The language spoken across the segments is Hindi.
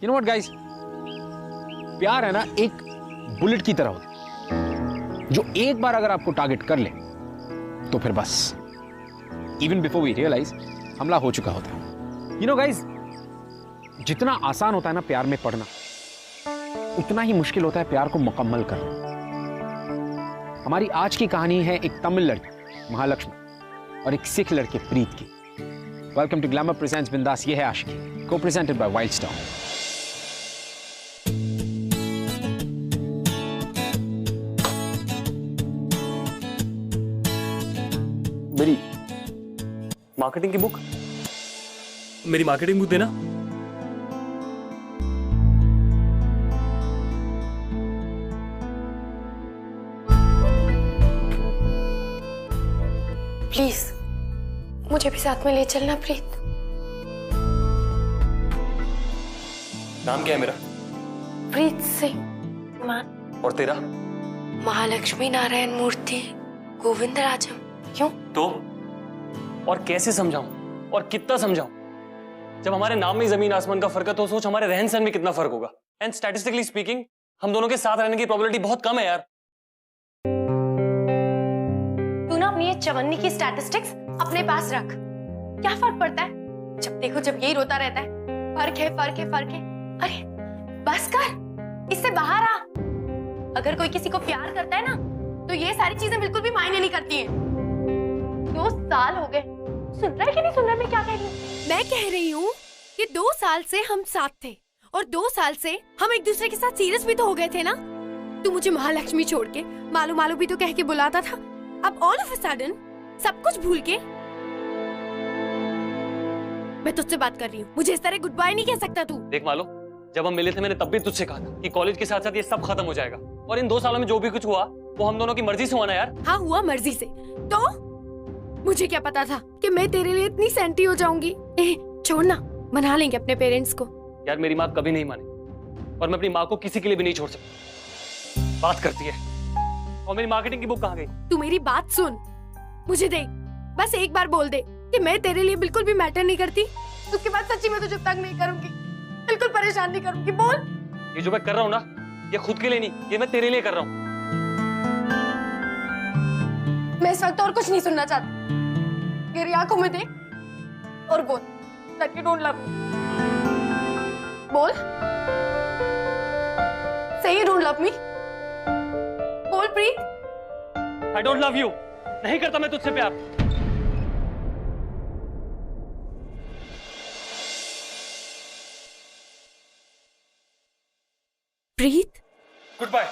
यू नो व्हाट गाइस, प्यार है ना एक बुलेट की तरह होता है, जो एक बार अगर आपको टारगेट कर ले तो फिर बस इवन बिफोर वी रियलाइज हमला हो चुका होता है। यू नो गाइस, जितना आसान होता है ना प्यार में पड़ना, उतना ही मुश्किल होता है प्यार को मुकम्मल करना। हमारी आज की कहानी है एक तमिल लड़की महालक्ष्मी और एक सिख लड़के प्रीत की। वेलकम टू ग्लैमर प्रेजेंट्स बिंदास, ये है आशिकी, को प्रेजेंटेड बाय वाइल्ड स्टार। मेरी मार्केटिंग की बुक, मेरी मार्केटिंग बुक देना। प्लीज मुझे भी साथ में ले चलना प्रीत। नाम क्या है मेरा? प्रीत सिंह मान। और तेरा? महालक्ष्मी नारायण मूर्ति गोविंद राजम। क्यों? तो और कैसे समझाऊं और कितना समझाऊं? जब हमारे नाम में जमीन आसमान का फर्क है तो सोच हमारे रहन सहन में कितना फर्क होगा। एंड स्टैटिस्टिकली स्पीकिंग हम दोनों के साथ रहने की प्रोबेबिलिटी बहुत कम है यार। तू ना अपनी ये चवन्नी की स्टैटिस्टिक्स अपने पास रख। क्या फर्क पड़ता है? जब देखो जब यही रोता रहता है, फर्क है फर्क है फर्क है। अरे बस कर, इससे बाहर आ। अगर कोई किसी को प्यार करता है ना तो ये सारी चीजें बिल्कुल भी मायने नहीं करती हैं। 2 साल हो गए, सुन रहा है कि नहीं सुन रहा है मैं क्या कह रही हूँ? मैं कह रही हूँ कि 2 साल से हम साथ थे और 2 साल से हम एक दूसरे के साथ सीरियस भी तो हो गए थे ना। तू मुझे महालक्ष्मी छोड़ के मालू मालू भी तो कह के बुलाता था, अब ऑल ऑफ अ सडन सब कुछ भूल के। मैं तुझसे बात कर रही हूँ, मुझे इस तरह गुड बाय नहीं कह सकता तू। देख मालो, जब हम मिले थे मैंने तब भी तुझसे कहा था कि कॉलेज के साथ साथ ये सब खत्म हो जाएगा, और इन 2 सालों में जो भी कुछ हुआ वो हम दोनों की मर्जी से हुआ ना यार। हाँ हुआ मर्जी से, तो मुझे क्या पता था कि मैं तेरे लिए इतनी सेंटी हो जाऊंगी। छोड़ ना, मना लेंगे अपने पेरेंट्स को। यार मेरी माँ कभी नहीं मानी और मैं अपनी माँ को किसी के लिए भी नहीं छोड़ सकता। बात करती है। और मेरी मार्केटिंग की बुक कहाँ गई? तू मेरी बात सुन, मुझे देख, बस एक बार बोल दे कि मैं तेरे लिए बिल्कुल भी मैटर नहीं करती। उसके बाद सच्ची में तुझे तंग नहीं करूंगी, बिल्कुल परेशान नहीं करूंगी। बोल। ये जो मैं कर रहा हूँ ना, ये खुद के लिए नहीं, ये मैं तेरे लिए कर रहा हूँ। मैं इस वक्त और कुछ नहीं सुनना चाहती। मेरी आंखों में देख और बोल that you don't love me। बोल, say you don't love me। बोल प्रीत। I don't love you। नहीं करता मैं तुझसे प्यार। प्रीत, गुड बाय।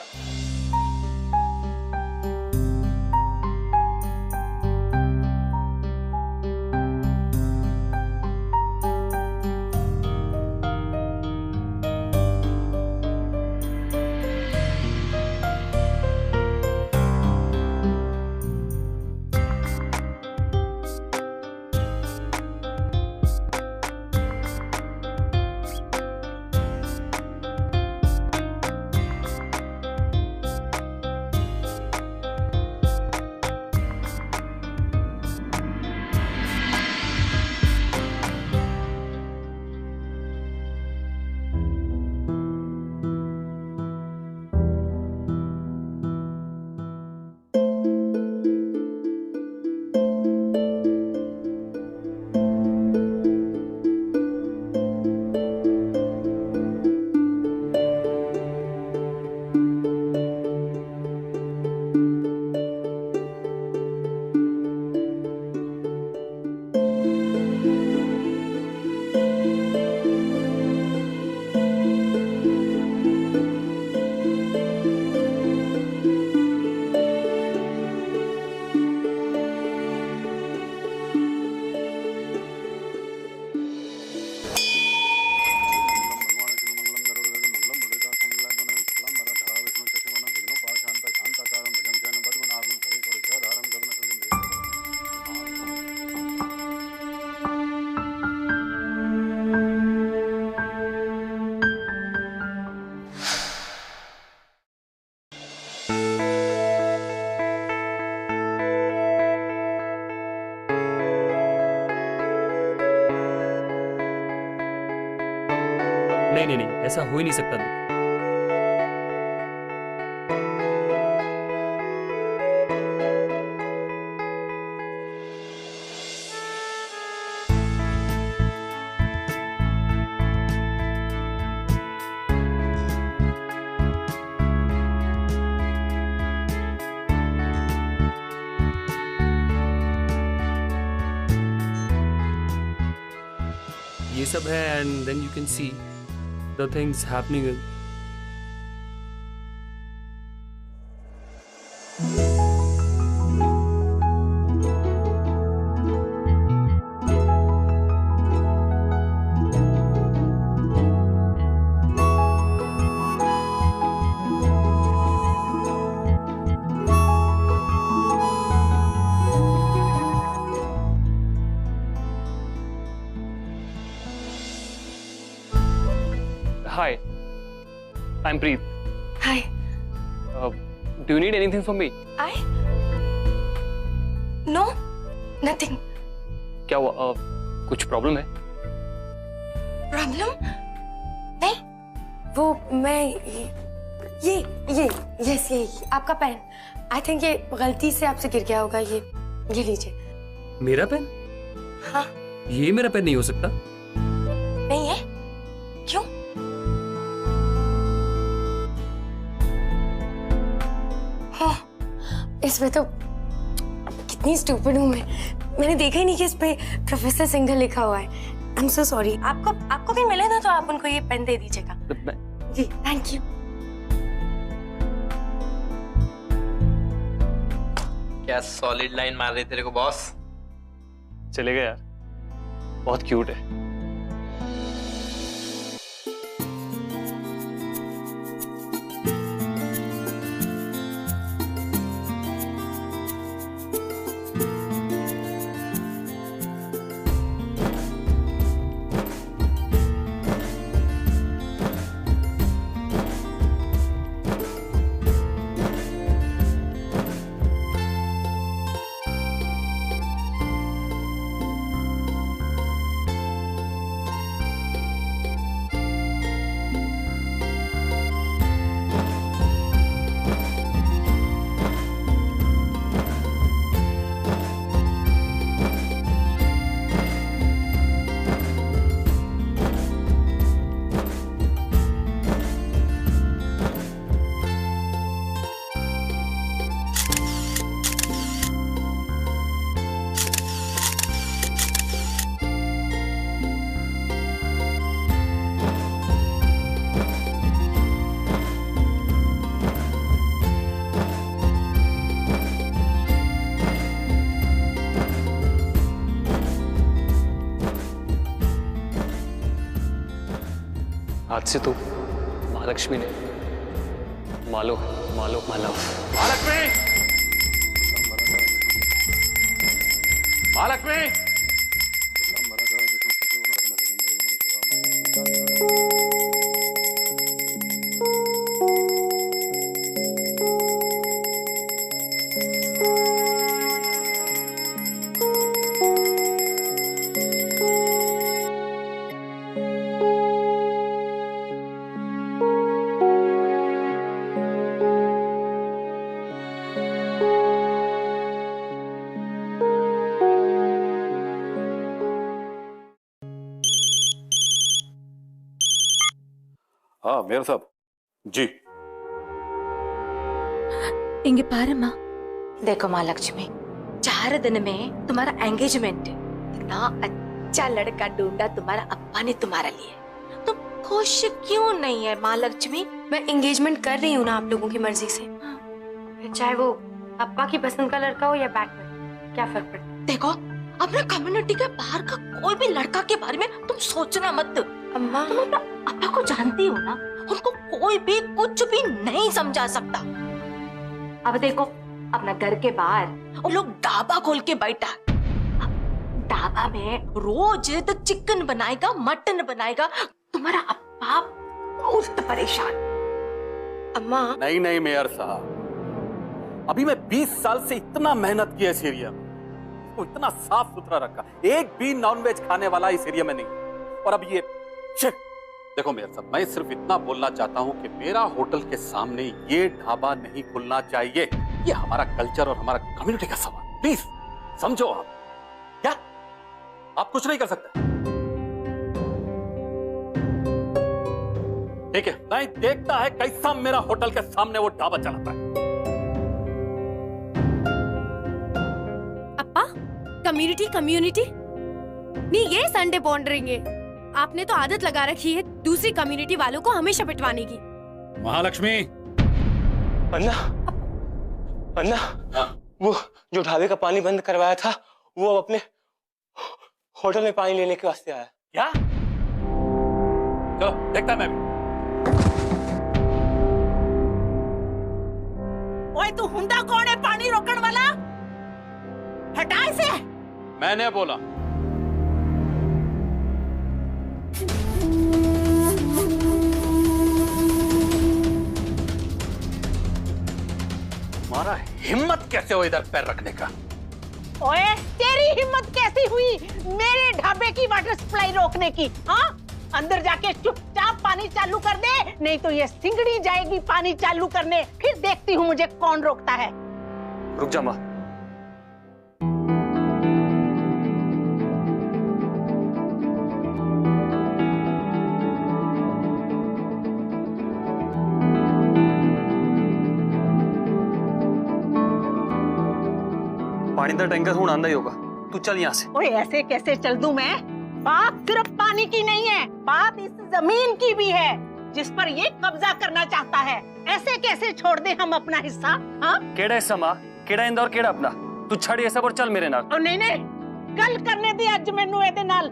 नहीं नहीं नहीं, ऐसा हो ही नहीं सकता। देख ये सब है, and then you can see the things happening. Hi, I'm Preet. Hi. Do you need anything from me? No, nothing. क्या हुआ? कुछ प्रॉब्लम है? प्रॉब्लम? नहीं, वो मैं ये यस ये आपका पेन। आई थिंक ये गलती से आपसे गिर गया होगा। ये लीजिए। मेरा पेन? हाँ। ये मेरा पेन नहीं हो सकता। नहीं है? क्यों? इसमें तो कितनी स्टूपिड हूँ मैंने देखा ही नहीं कि इस पे प्रोफेसर सिंघल लिखा हुआ है। I am so sorry. आपको भी मिले ना तो आप उनको ये पेन दे दीजिएगा। जी थैंक यू। क्या सॉलिड लाइन मार रही तेरे को बॉस। चलेगा यार, बहुत क्यूट है। आज से तो महालक्ष्मी ने मालो मालो मालव। महालक्ष्मी, महालक्ष्मी, हाँ मेयर साहब जी। इंगे पारम्मा, देखो महालक्ष्मी, 4 दिन में तुम्हारा एंगेजमेंट है। इतना अच्छा लड़का ढूंढा तुम्हारा अप्पा ने तुम्हारे लिए। तुम खुश क्यों नहीं है महालक्ष्मी? मैं एंगेजमेंट कर रही हूँ ना आप लोगों की मर्जी से। फिर चाहे वो अप्पा की पसंद का लड़का हो या बैटमैन, क्या फर्क पड़ता है? देखो, अपने कम्युनिटी के बाहर का कोई भी लड़का के बारे में तुम सोचना मत। अम्मा, तुम अपना अप्पा को जानती हो ना, उनको कोई भी कुछ भी नहीं समझा सकता। अब देखो, अपना घर के बाहर वो लोग ढाबा खोल के बैठा। ढाबा में रोज तो चिकन बनाएगा, मटन बनाएगा। तुम्हारा अप्पा बहुत परेशान। अम्मा, नहीं नहीं मेयर साहब, अभी मैं 20 साल से इतना मेहनत किया इस एरिया में, तो इतना साफ सुथरा रखा, एक भी नॉनवेज खाने वाला इस एरिया में नहीं। और अब ये देखो मेयर साहब, मैं सिर्फ इतना बोलना चाहता हूं कि मेरा होटल के सामने ये ढाबा नहीं खुलना चाहिए। ये हमारा कल्चर और हमारा कम्युनिटी का सवाल, प्लीज समझो आप। क्या आप कुछ नहीं कर सकते? ठीक है, नहीं देखता है कैसा मेरा होटल के सामने वो ढाबा चलाता है। अप्पा, कम्युनिटी कम्युनिटी नहीं, ये संडे बॉन्डरिंग है। आपने तो आदत लगा रखी है दूसरी कम्युनिटी वालों को हमेशा पिटवाने की। महालक्ष्मी, अन्ना, अन्ना, वो जो ढाबे का पानी बंद करवाया था, वो अब अपने होटल में पानी लेने के वास्ते आया। क्या? चलो देखता है मैं भी। ओए तू हुंडा कौन है पानी रोकण वाला? हटा इसे। मैंने बोला। तुम्हारा हिम्मत कैसे हो इधर पैर रखने का? ओए तेरी हिम्मत कैसी हुई मेरे ढाबे की वाटर सप्लाई रोकने की? हाँ, अंदर जाके चुपचाप पानी चालू कर दे, नहीं तो ये सिंगड़ी जाएगी पानी चालू करने। फिर देखती हूँ मुझे कौन रोकता है। रुक जा माँ। पानी का टैंकर हूं आंदा ही होगा, तू चल यहाँ से। ओए ऐसे कैसे चल दूं मैं? बात सिर्फ पानी की नहीं है, बात इस जमीन की भी है जिस पर ये कब्जा करना चाहता है। ऐसे कैसे छोड़ दे हम अपना हिस्सा? हाँ, केड़ा हिस्सा माँ, केड़ा इंदा और केड़ा अपना? तू छड़ ये सब और चल मेरे नाल। और नहीं नहीं, कल करने दे अज मैनू एदे नाल।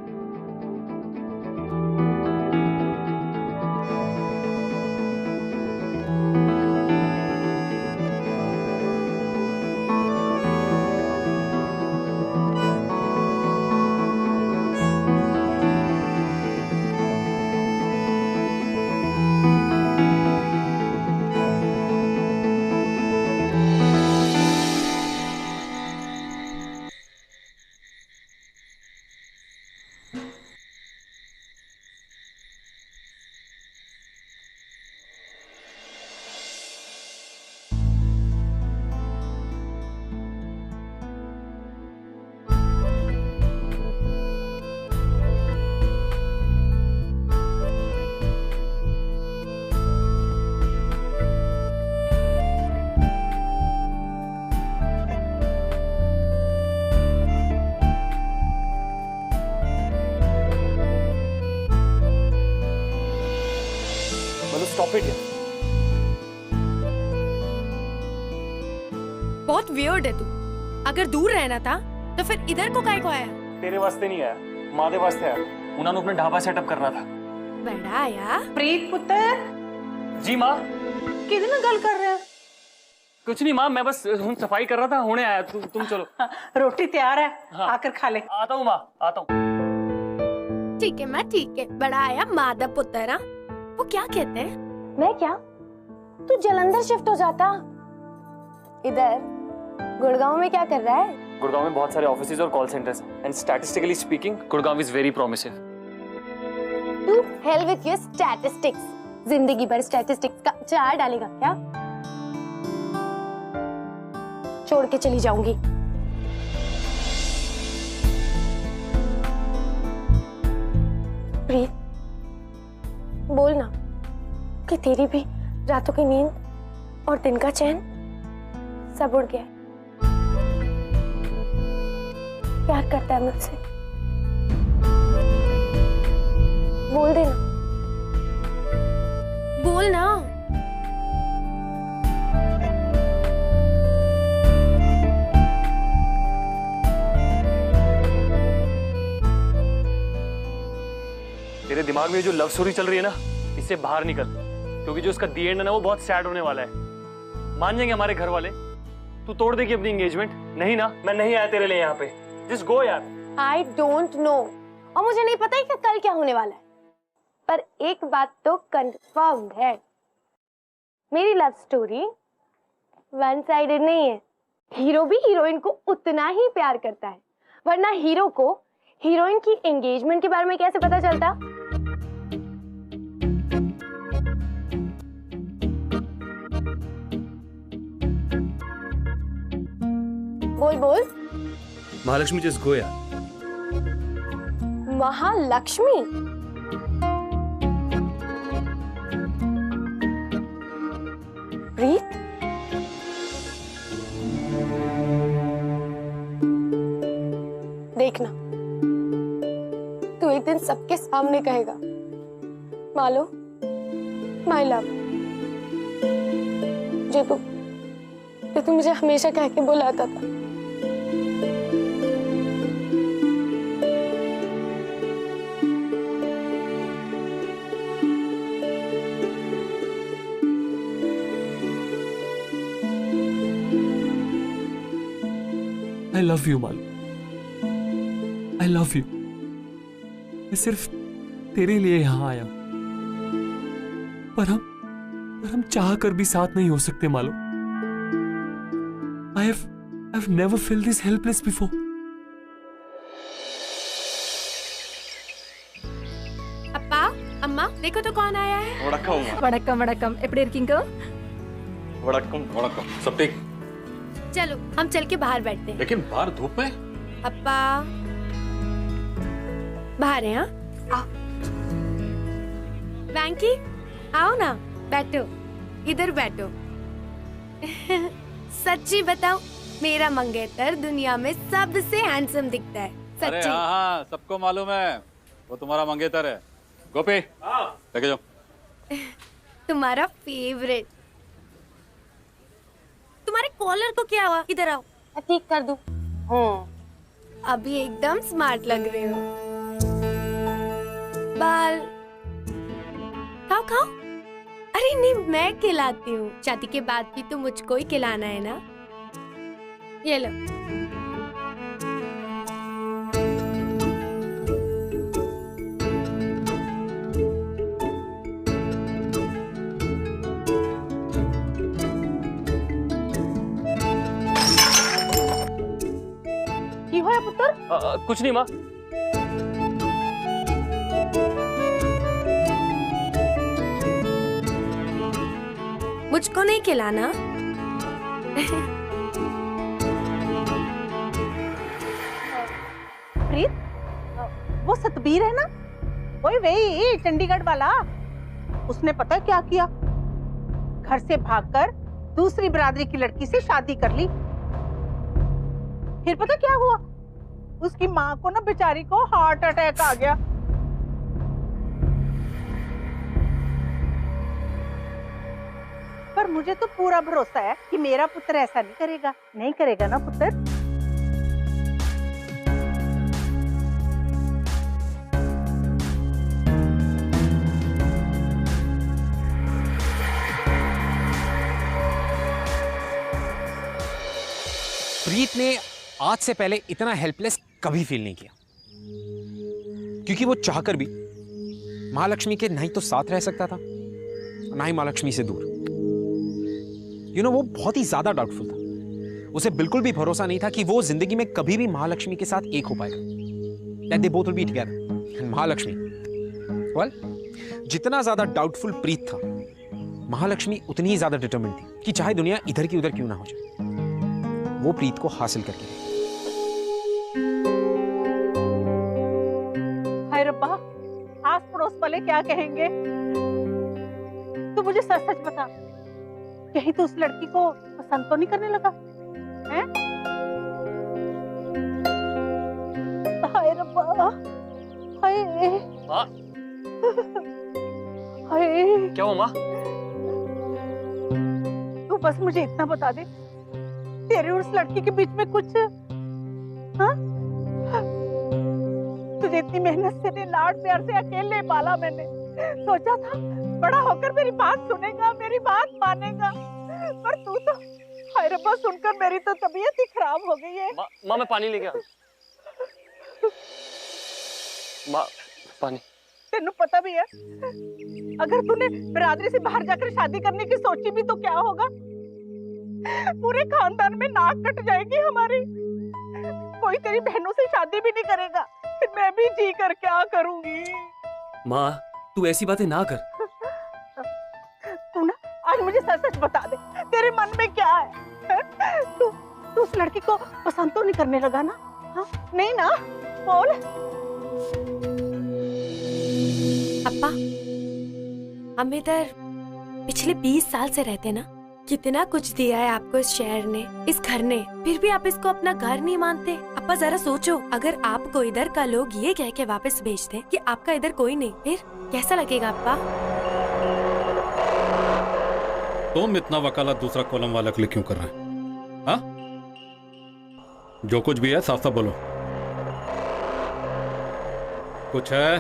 Stop it. बहुत वियर्ड है तू। अगर दूर रहना था तो फिर इधर को काहे को आया? तेरे वास्ते नहीं आया, माँ दे वास्ते आया। उन्होंने अपना ढाबा सेटअप करना था। बड़ा आया। प्रीत पुत्र जी माँ। किदे नाल गल कर रहे हो? कुछ नहीं माँ, मैं बस हुन सफाई कर रहा था, हुने आया। तुम चलो। रोटी तैयार है, हाँ। आकर खा ले। आता हूँ माँ, आता हूँ। ठीक है माँ, ठीक है। बड़ा आया मादा पुत्र। हाँ? वो क्या कहते हैं? मैं क्या? तू जलंधर शिफ्ट हो जाता। इधर गुड़गांव में क्या कर रहा है? गुड़गांव में बहुत सारे ऑफिसेज और कॉल सेंटर्स हैं, and statistically speaking Gurgaon is very promising. To hell with your statistics. जिंदगी भर स्टैटिस्टिक्स का चार डालेगा क्या? छोड़ के चली जाऊंगी। प्रीत, बोल ना कि तेरी भी रातों की नींद और दिन का चैन सब उड़ गया। प्यार करता है मुझसे, बोल देना। बोल ना। तेरे दिमाग में जो लव स्टोरी चल रही है ना, इससे बाहर निकल, क्योंकि जो उसका दी एंड है ना, वो बहुत सैड होने वाला है। मान जाएंगे हमारे घर वाले। तू तोड़ देगी अपनी एंगेजमेंट? नहीं ना, मैं नहीं आया तेरे लिए यहाँ पे। जस्ट गो यार। आई डोंट नो, और मुझे नहीं पता ही कि कल क्या होने वाला है, पर एक बात तो कंफर्म है, मेरी लव स्टोरी वन साइडेड नहीं है। हीरो भी हीरोइन को उतना ही प्यार करता है, वरना हीरो को हीरोइन की एंगेजमेंट के बारे में कैसे पता चलता? बोल बोल। महालक्ष्मी जस्ट गो यार। महालक्ष्मी? प्रीत? देखना, तू एक दिन सबके सामने कहेगा, मालो, माय लव, जो तू मुझे हमेशा कह के बुलाता था। I love you, Malu. I love you। मैं सिर्फ तेरे लिए यहां आया, पर हम चाह कर भी साथ नहीं हो सकते, Malu. I've never felt this helpless before। अप्पा, अम्मा, देखो तो कौन आया है। वणक्कम वणक्कम एपड़ी इरुकींगो? वड़क्कम। सब ठीक? चलो हम चल के बाहर बैठते हैं। लेकिन बाहर धूप में? अप्पा, बाहर है। हाँ, आओ। वैंकी, आओ ना, बैठो, इधर बैठो। सच्ची बताओ, मेरा मंगेतर दुनिया में सबसे हैंडसम दिखता है। अरे सच्ची। हाँ, सबको मालूम है, वो तुम्हारा मंगेतर है। गोपी, लेके जाओ। तुम्हारा फेवरेट। तुम्हारे कॉलर को क्या हुआ? इधर आओ, ठीक कर दूं। अभी एकदम स्मार्ट लग रहे हो। बाल खाओ खाओ। अरे नहीं, मैं खिलाती हूँ। शादी के बाद भी तो मुझको ही खिलाना है ना। ये लो। की होया पुत्र? कुछ नहीं माँ। मुझको नहीं खिलाना। प्रीत, वो सतबीर है ना, वही चंडीगढ़ वाला। उसने पता है क्या किया? घर से भागकर दूसरी बिरादरी की लड़की से शादी कर ली। फिर पता क्या हुआ? उसकी माँ को ना बेचारी को हार्ट अटैक आ गया। पर मुझे तो पूरा भरोसा है कि मेरा पुत्र ऐसा नहीं करेगा। नहीं करेगा ना पुत्र? प्रीत ने आज से पहले इतना हेल्पलेस कभी फील नहीं किया, क्योंकि वो चाहकर भी महालक्ष्मी के नहीं तो साथ रह सकता था, ना ही महालक्ष्मी से दूर। वो बहुत ही ज्यादा डाउटफुल था। उसे बिल्कुल भी भरोसा नहीं था कि वो जिंदगी में कभी भी महालक्ष्मी के साथ एक हो पाएगा। That they both will be together. And Mahalakshmi, well, जितना ज्यादा डाउटफुल प्रीत था, महालक्ष्मी उतनी ही ज्यादा डिटरमिन्ड थी कि चाहे दुनिया इधर की उधर क्यों ना हो जाए, वो प्रीत को हासिल करके रही। हाय रब्बा, आस पड़ोस वाले क्या कहेंगे? तू मुझे सच सच बता, कहीं तो उस लड़की को पसंद तो नहीं करने लगा हैं? हाय रब्बा, हाय माँ, हाय। क्या हुआ माँ? तू बस मुझे इतना बता दे, तेरे और उस लड़की के बीच में कुछ? हाँ? तुझे इतनी मेहनत से, लाड प्यार से अकेले पाला मैंने। सोचा था बड़ा होकर मेरी बात सुनेगा, मेरी बात मानेगा, पर तू तो, हाय रब्बा, सुनकर मेरी तो तबीयत ही खराब हो गई है। माँ मैं पानी लेके आ। माँ पानी। तेनू पता भी है, अगर तूने बिरादरी से बाहर जाकर शादी करने की सोची भी तो क्या होगा? पूरे खानदान में नाक कट जाएगी हमारी। कोई तेरी बहनों से शादी भी नहीं करेगा, फिर मैं भी जी कर क्या करूंगी? माँ तू ऐसी बातें ना कर। तू ना आज मुझे सच सच बता दे, तेरे मन में क्या है? तू उस लड़की को पसंद तो नहीं करने लगा ना? हाँ नहीं ना? बोल। अप्पा, हम इधर पिछले 20 साल से रहते ना। कितना कुछ दिया है आपको इस शहर ने, इस घर ने, फिर भी आप इसको अपना घर नहीं मानते। अप्पा जरा सोचो, अगर आपको इधर का लोग ये कह के वापस भेज दें कि आपका इधर कोई नहीं, फिर कैसा लगेगा अप्पा? तुम इतना वकालत दूसरा कॉलम वाला के लिए क्यों कर रहे हैं? हाँ? जो कुछ भी है साफ साफ बोलो। कुछ है?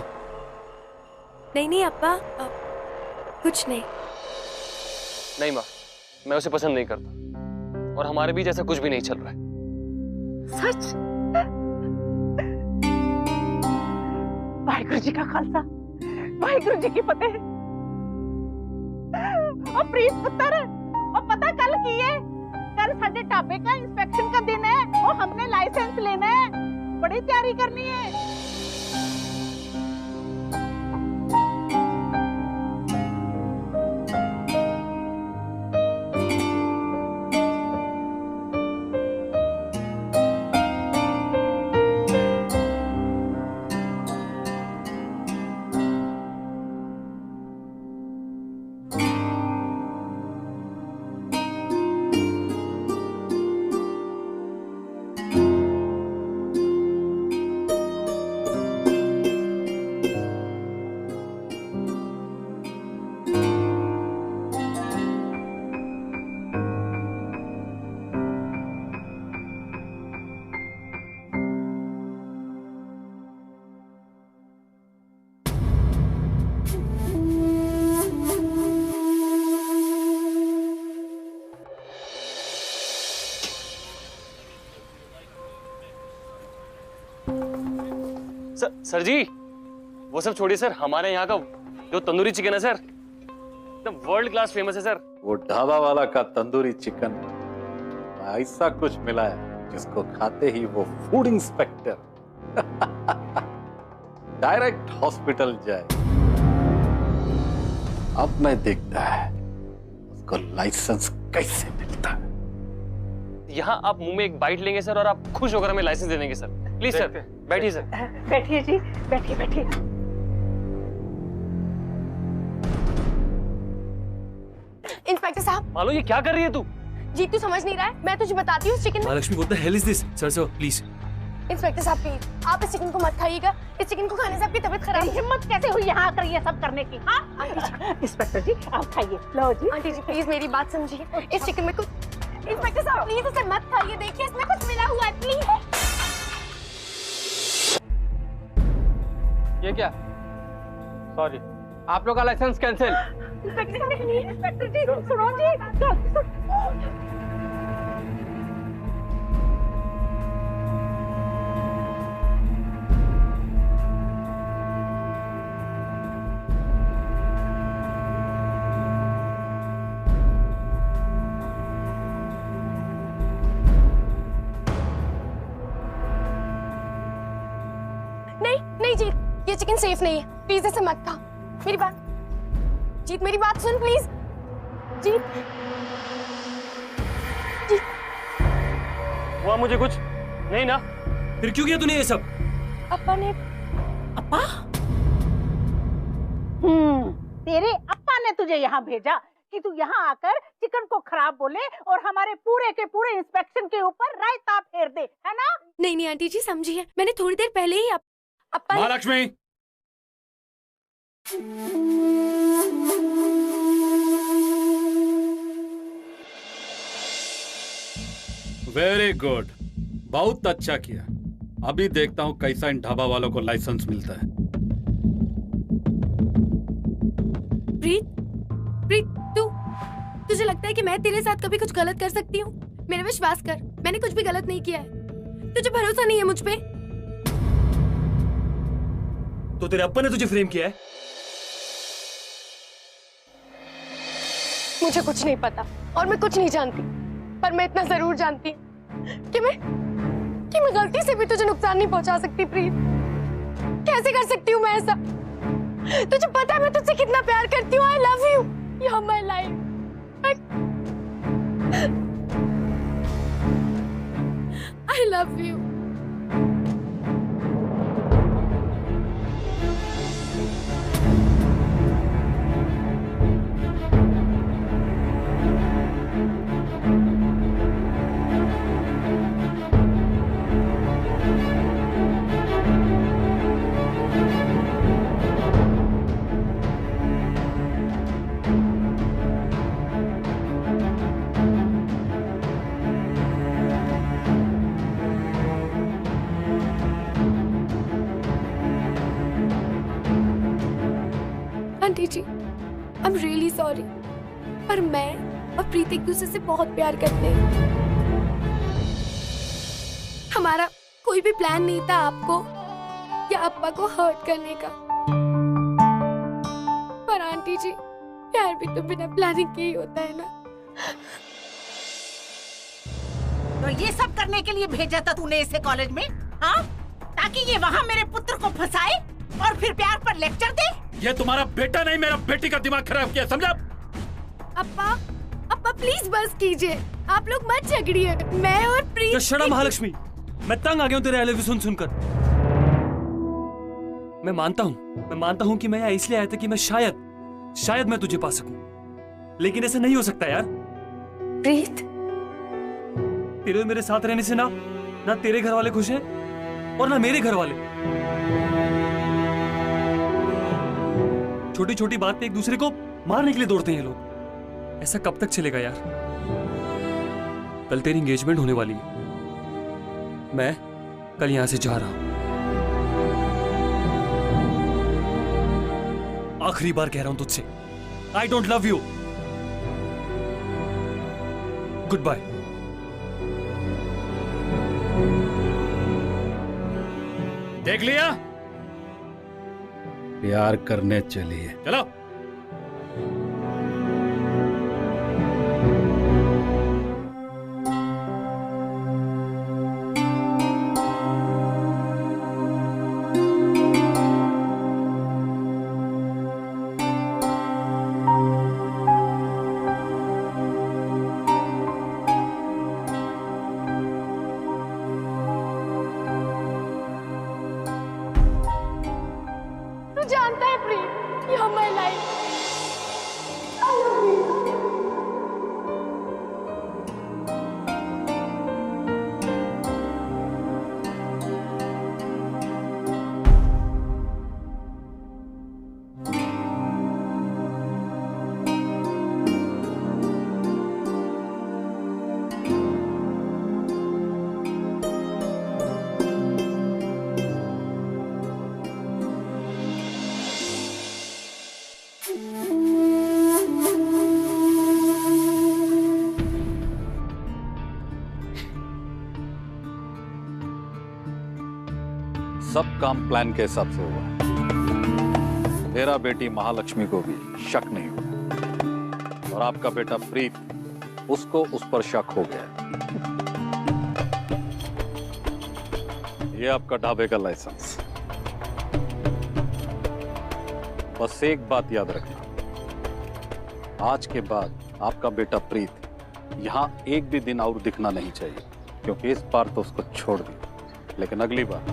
नहीं अप्पा, कुछ नहीं। नहीं माँ, मैं उसे पसंद नहीं करता और हमारे बीच ऐसा कुछ भी नहीं चल रहा है। सच? वाहिगुरु जी का खालसा, वाहिगुरु जी की फतेह। और प्रीत पुत्र, और पता कल की है, कल साडे ढाबे का इंस्पेक्शन का दिन है और हमने लाइसेंस लेना है, बड़ी तैयारी करनी है। सर जी, वो सब छोड़िए सर, हमारे यहाँ का जो तंदूरी चिकन है सर, एकदम वर्ल्ड क्लास फेमस है सर। वो ढाबा वाला का तंदूरी चिकन ऐसा कुछ मिला है जिसको खाते ही वो फूड इंस्पेक्टर डायरेक्ट हॉस्पिटल जाए। अब मैं देखता है उसको लाइसेंस कैसे मिलता है। यहाँ आप मुंह में एक बाइट लेंगे सर और आप खुश होकर हमें लाइसेंस दे देंगे सर। प्लीज सर, बैठिए सर। बैठिए जी, बैठिए बैठिए। इंस्पेक्टर साहब। मालो ये क्या कर रही है तू? जी तू समझ नहीं रहा है, मैं तुझे बताती हूँ। Chicken Mahalakshmi, what the hell is this? Sir please. Inspector साहब प्लीज, आप इस चिकन को मत खाइएगा। इस चिकन को खाने से आपकी तबीयत खराब। हिम्मत कैसे हुई यहाँ आकर ये सब करने की? हाँ इंस्पेक्टर जी आप खाइए। लो जी। आंटी जी प्लीज मेरी बात समझिए, इस चिकन में कुछ। इंस्पेक्टर साहब प्लीज इसे मत खाइए, देखिए इसमें कुछ मिला हुआ है, प्लीज। ये क्या? सॉरी, आप लोग का लाइसेंस कैंसिल। इंस्पेक्टर जी सुनो जी। नहीं जीत, ये चिकन सेफ नहीं है, प्लीज इसे मत खा। मेरी बात जीत, मेरी बात सुन प्लीज। जीत हुआ मुझे कुछ नहीं ना? फिर क्यों किया तूने ये सब? अप्पा ने। अप्पा? तेरे अप्पा ने तुझे यहाँ भेजा कि तू यहाँ आकर चिकन को खराब बोले और हमारे पूरे के पूरे इंस्पेक्शन के ऊपर रायता फेर दे, है ना? नहीं आंटी जी समझिए, मैंने थोड़ी देर पहले ही अप्पा। महालक्ष्मी, वेरी गुड, बहुत अच्छा किया। अभी देखता हूं कैसा इन ढाबा वालों को लाइसेंस मिलता है। प्रीत, तुझे लगता है कि मैं तेरे साथ कभी कुछ गलत कर सकती हूँ? मेरा विश्वास कर, मैंने कुछ भी गलत नहीं किया है। तुझे भरोसा नहीं है मुझ पे? तो तेरे अप्पा ने तुझे फ्रेम किया है? मुझे कुछ नहीं पता और मैं कुछ नहीं जानती, पर मैं इतना जरूर जानती हूँ कि मैं गलती से भी तुझे नुकसान नहीं पहुंचा सकती। प्रीत, कैसे कर सकती हूँ मैं ऐसा? तुझे पता है मैं तुझसे कितना प्यार करती हूँ। I love you, you are my life. Love you. Aunty ji, I am really sorry, पर मैं और प्रीत एक दूसरे से बहुत प्यार करते हैं। हमारा कोई भी प्लान नहीं था आपको या अप्पा को हर्ट करने का। पर आंटी जी, प्यार भी तो बिना प्लानिंग के ही होता है ना। तो ये सब करने के लिए भेजा था तूने इसे कॉलेज में, हाँ? ताकि ये वहाँ मेरे पुत्र को फंसाए और फिर प्यार पर लेक्चर दे। ये तुम्हारा बेटा नहीं, मेरा बेटी का दिमाग खराब किया, समझा? अप्पा, अप्पा प्लीज बस कीजिए, आप लोग मत झगड़िए। मैं और प्रीत। शट अप महालक्ष्मी, मैं तंग आ गया हूँ तेरे आई लव यू सुनकर। मैं मानता हूँ कि मैं यहाँ इसलिए आया था कि मैं शायद मैं तुझे पा सकूं, लेकिन ऐसे नहीं हो सकता यार। प्रीत, तेरे मेरे साथ रहने से ना तेरे घर वाले खुश हैं और ना मेरे घर वाले। छोटी छोटी बात पे एक दूसरे को मारने के लिए दौड़ते हैं ये लोग। ऐसा कब तक चलेगा यार? कल तेरी एंगेजमेंट होने वाली है, मैं कल यहां से जा रहा हूं। आखिरी बार कह रहा हूं तुझसे, I don't love you. Good bye. देख लिया, प्यार करने चलिए, चलो। तू जानता है Preet, you are my life. सब काम प्लान के हिसाब से हुआ। मेरा बेटी महालक्ष्मी को भी शक नहीं हुआ और आपका बेटा प्रीत, उसको उस पर शक हो गया। ये आपका ढाबे का लाइसेंस। बस एक बात याद रखना, आज के बाद आपका बेटा प्रीत यहां एक भी दिन और दिखना नहीं चाहिए, क्योंकि इस बार तो उसको छोड़ दी, लेकिन अगली बार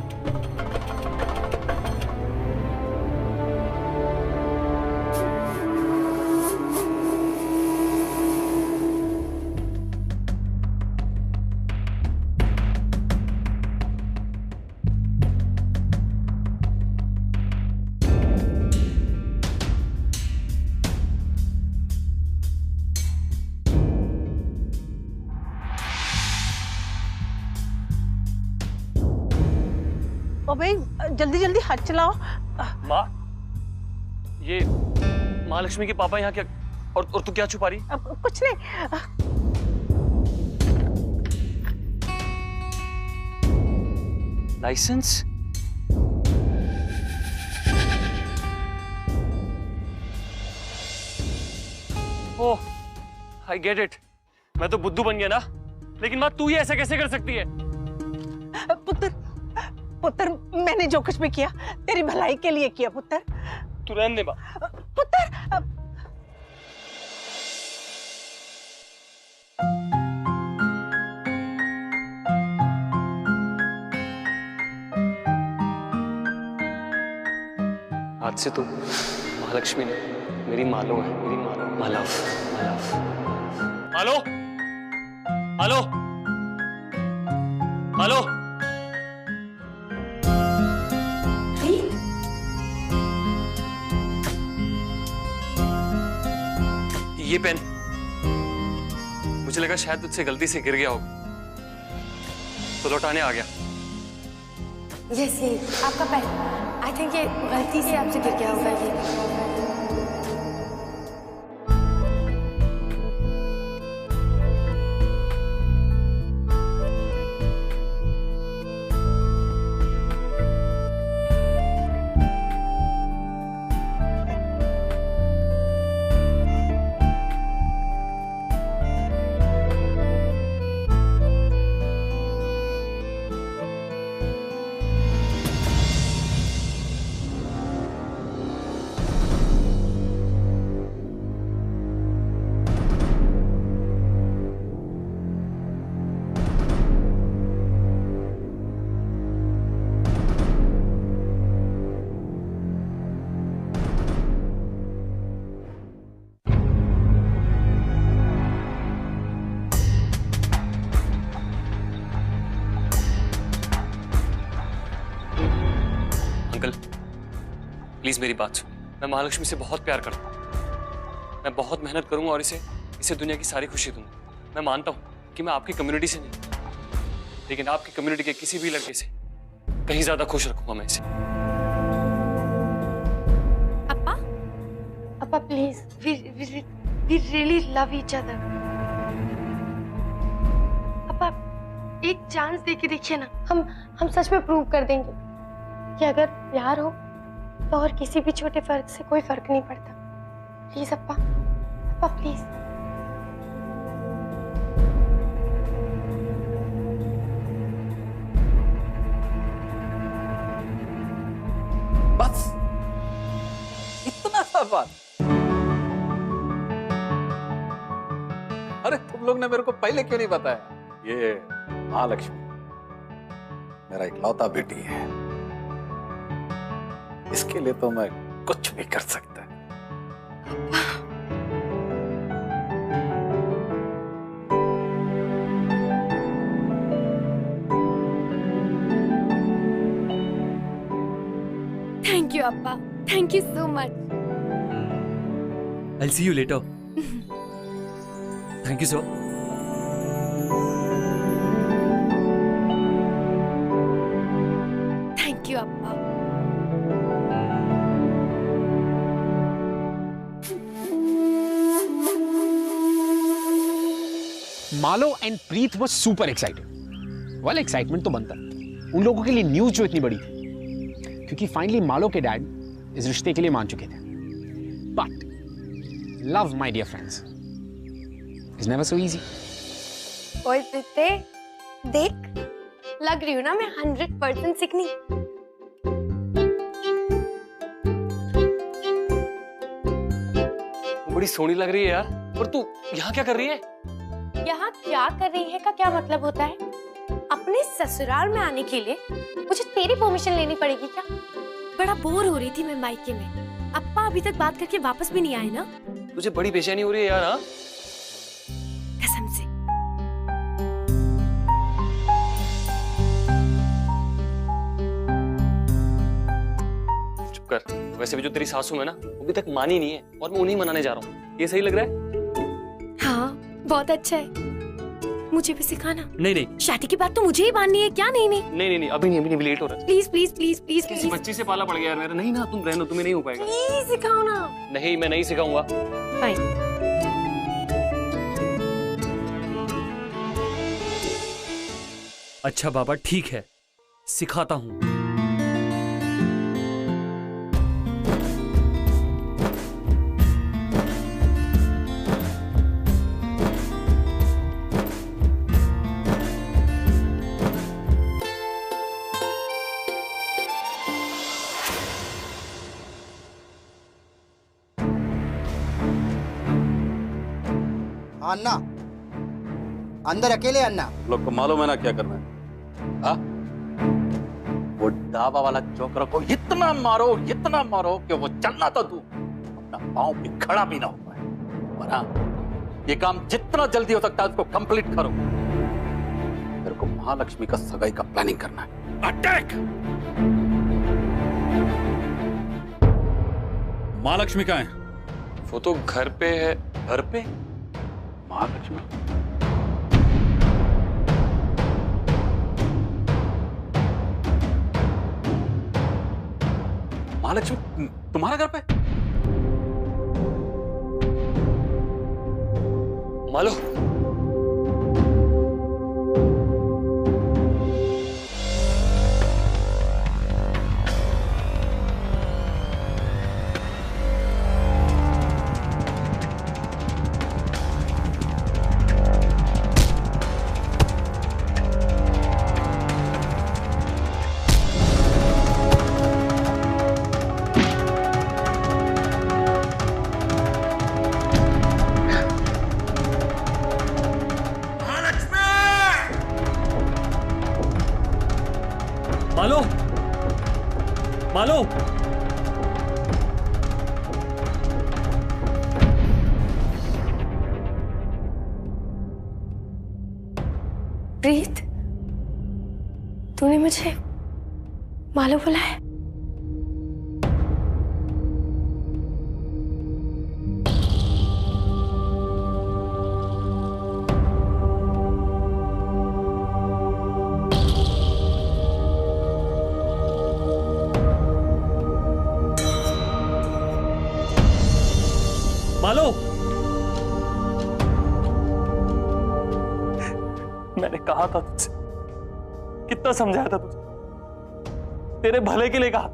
ओ भाई, जल्दी जल्दी हाथ चलाओ। माँ, ये महालक्ष्मी के पापा यहाँ क्या, और तू क्या छुपा रही? कुछ नहीं। License? Oh, I get it. मैं तो बुद्धू बन गया ना, लेकिन माँ तू ये ऐसा कैसे कर सकती है? पुत्र, मैंने जो कुछ भी किया तेरी भलाई के लिए किया पुत्र। तू रहने दे माँ। पुत्र, आज से तू महालक्ष्मी ने मेरी मालो है, मेरी मालो, मालव, मालव। मालो, मालो, मालो। ये पेन मुझे लगा शायद तुझसे गलती से गिर गया होगा, तो लौटाने आ गया। यस, ये आपका पेन। आई थिंक ये गलती से आपसे गिर गया होगा ये। अंकल प्लीज मेरी बात सुन, मैं महालक्ष्मी से बहुत प्यार करता हूँ। मैं बहुत मेहनत करूंगा और इसे दुनिया की सारी खुशी दूंगा। मैं मानता हूँ कि मैं आपकी कम्युनिटी से नहीं, लेकिन आपकी कम्युनिटी के किसी भी लड़के से कहीं ज्यादा खुश रखूंगा मैं इसे। अप्पा, अप्पा please, we really love each other. अप्पा एक चांस दे के देखिए ना, हम सच में प्रूव कर देंगे कि अगर प्यार हो तो और किसी भी छोटे फर्क से कोई फर्क नहीं पड़ता। प्लीज अप्पा, अप्पा प्लीज। बस इतना सा बात। अरे तुम लोग ने मेरे को पहले क्यों नहीं बताया? ये महालक्ष्मी मेरा इकलौता बेटी है, इसके लिए तो मैं कुछ भी कर सकता। थैंक यू अप्पा, thank you so much. I'll see you later. Thank you, sir. Thank you अप्पा। Malo and Preet was super excited. Well, excitement तो बनता उन लोगों के लिए न्यूज जो इतनी बड़ी थी, क्योंकि फाइनली मालो के डैड इस रिश्ते के लिए मान चुके थे। But love, my dear friends, is never so easy. ओए प्रीते, देख लग रही हूँ ना मैं 100% सिकनी। बड़ी सोहनी लग रही है यार, पर तू यहाँ क्या कर रही है? यहाँ क्या कर रही है का क्या मतलब होता है? अपने ससुराल में आने के लिए मुझे तेरी परमिशन लेनी पड़ेगी क्या? बड़ा बोर हो रही थी मैं मायके में। अप्पा अभी तक बात करके वापस भी नहीं आए ना। तुझे बड़ी बेचैनी हो रही है यार। हाँ, कसम से। चुप कर। वैसे भी जो तेरी सासू है ना, वो अभी तक मानी नहीं है और मैं उन्हीं मनाने जा रहा हूँ। ये सही लग रहा है? हाँ, बहुत अच्छा है। मुझे भी सिखाना। नहीं नहीं, शादी की बात तो मुझे ही माननी है क्या? नहीं नहीं नहीं नहीं, अभी नहीं, लेट हो रहा है। प्लीज प्लीज प्लीज प्लीज किसी बच्ची से पाला पड़ गया यार मेरा। नहीं ना, तुम रहना, तुम्हें नहीं हो पाएगा। प्लीज सिखाओ ना। नहीं, मैं नहीं सिखाऊंगा। फाइन। अच्छा बाबा, ठीक है, सिखाता हूँ। अन्ना, अंदर अकेले अन्ना। लोग को मालूम है ना क्या करना है? हाँ? वो ढाबा वाला चौकरा को इतना मारो कि वो चलना तो तू अपना पांव पे खड़ा भी ना हो पाए। और हाँ, ये काम जितना जल्दी हो सकता है उसको कंप्लीट करो। मेरे को महालक्ष्मी का सगाई का प्लानिंग करना है। अटैक! महालक्ष्मी कहाँ है? वो तो घर पे है। घर पे? महालक्ष्मी? महालक्ष्मी तुम्हारा घर पे? मालो, मालो, मालो, प्रीत, तूने मुझे मालो बुलाया? मालो, मैंने कहा था तुझसे, कितना समझाया था तुझे, तेरे भले के लिए कहा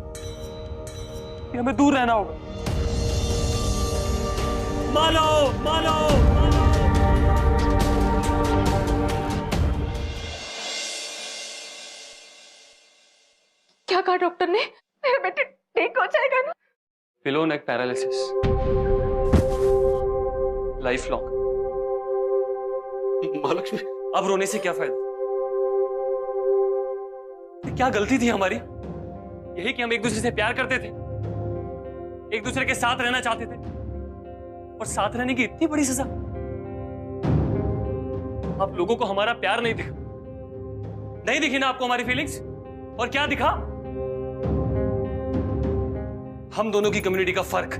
कि हमें दूर रहना होगा। मालो, मालो, क्या कहा डॉक्टर ने? मेरा बेटा ठीक हो जाएगा ना? पिलो नेक पैरालिसिस, लाइफ लॉन्ग। महालक्ष्मी, अब रोने से क्या फायदा? क्या गलती थी हमारी? यही कि हम एक दूसरे से प्यार करते थे, एक दूसरे के साथ रहना चाहते थे, और साथ रहने की इतनी बड़ी सजा। आप लोगों को हमारा प्यार नहीं दिखा, नहीं दिखी ना आपको हमारी फीलिंग्स? और क्या दिखा? हम दोनों की कम्युनिटी का फर्क।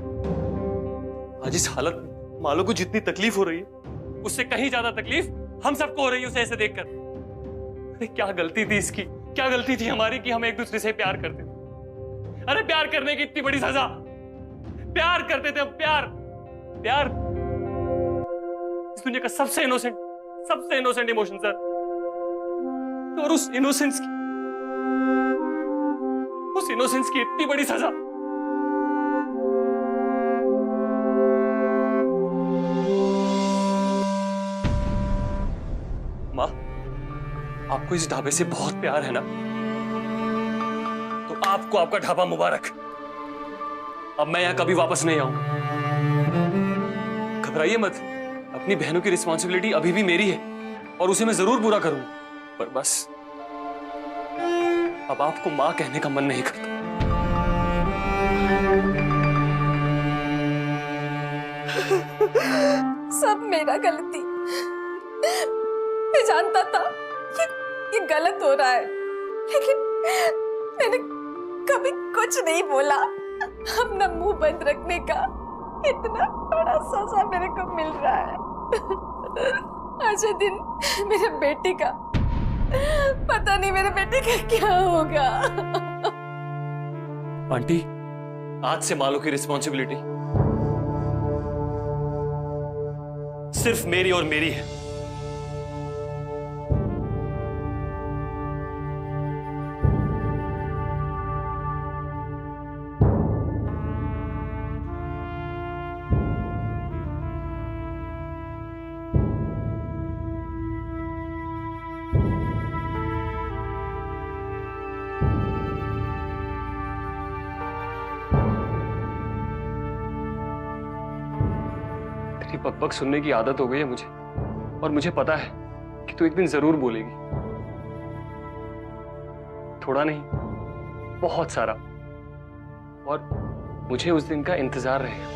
आज इस हालत में मालो को जितनी तकलीफ हो रही है, उससे कहीं ज्यादा तकलीफ हम सबको हो रही है उसे ऐसे देखकर। अरे क्या गलती थी इसकी, क्या गलती थी हमारी कि हम एक दूसरे से प्यार करते थे? अरे प्यार करने की इतनी बड़ी सजा, प्यार करते थे हम, प्यार, प्यार इस दुनिया का सबसे इनोसेंट इमोशन सर। और उस इनोसेंस की इतनी बड़ी सजा। माँ, आपको इस ढाबे से बहुत प्यार है ना? तो आपको आपका ढाबा मुबारक। अब मैं यहां कभी वापस नहीं आऊंगा। घबराइए मत, अपनी बहनों की रिस्पॉन्सिबिलिटी अभी भी मेरी है और उसे मैं जरूर पूरा करूंगा। पर बस अब आपको मां कहने का मन नहीं करता। सब मेरा गलती। मैं जानता था कि ये गलत हो रहा है, लेकिन मैंने कभी कुछ नहीं बोला। अपना मुंह बंद रखने का इतना बड़ा सजा मेरे को मिल रहा है। आज ये दिन मेरे बेटे का, पता नहीं मेरे बेटे का क्या होगा। आंटी, आज से मालो की रिस्पॉन्सिबिलिटी सिर्फ मेरी और मेरी है। तेरी बकबक सुनने की आदत हो गई है मुझे, और मुझे पता है कि तू एक दिन जरूर बोलेगी। थोड़ा नहीं, बहुत सारा, और मुझे उस दिन का इंतजार रहेगा।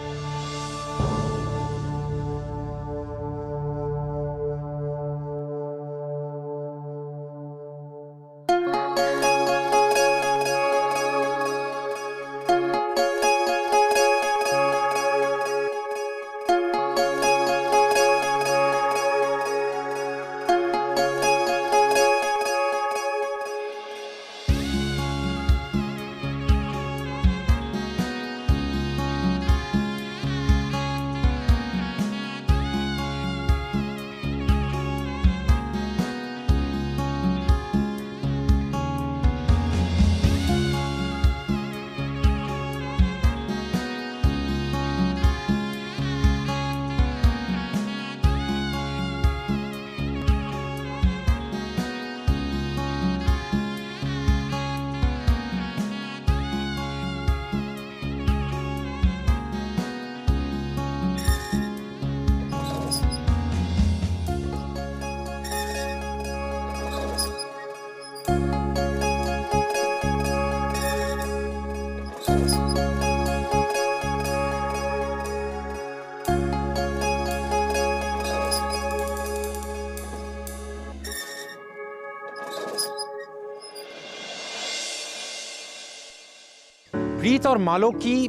प्रीत और मालो की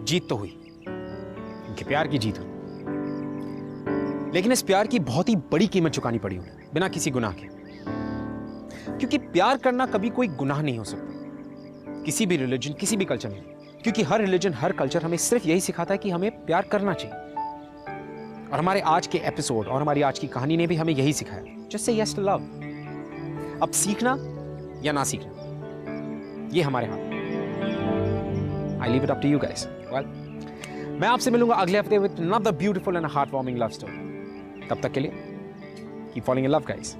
जीत तो हुई, उनके प्यार की जीत हुई, लेकिन इस प्यार की बहुत ही बड़ी कीमत चुकानी पड़ी उन्हें, बिना किसी गुनाह के। क्योंकि प्यार करना कभी कोई गुनाह नहीं हो सकता, किसी भी रिलीजन, किसी भी कल्चर में। क्योंकि हर रिलीजन, हर कल्चर हमें सिर्फ यही सिखाता है कि हमें प्यार करना चाहिए। और हमारे आज के एपिसोड और हमारी आज की कहानी ने भी हमें यही सिखाया, just say yes to love. अब सीखना या ना सीखना, ये हमारे हाथ। I leave it up to you guys. Well, मैं आपसे मिलूंगा अगले हफ्ते with another beautiful and heartwarming love story. तब तक के लिए keep falling in love, guys.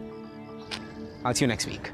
I'll see you next week.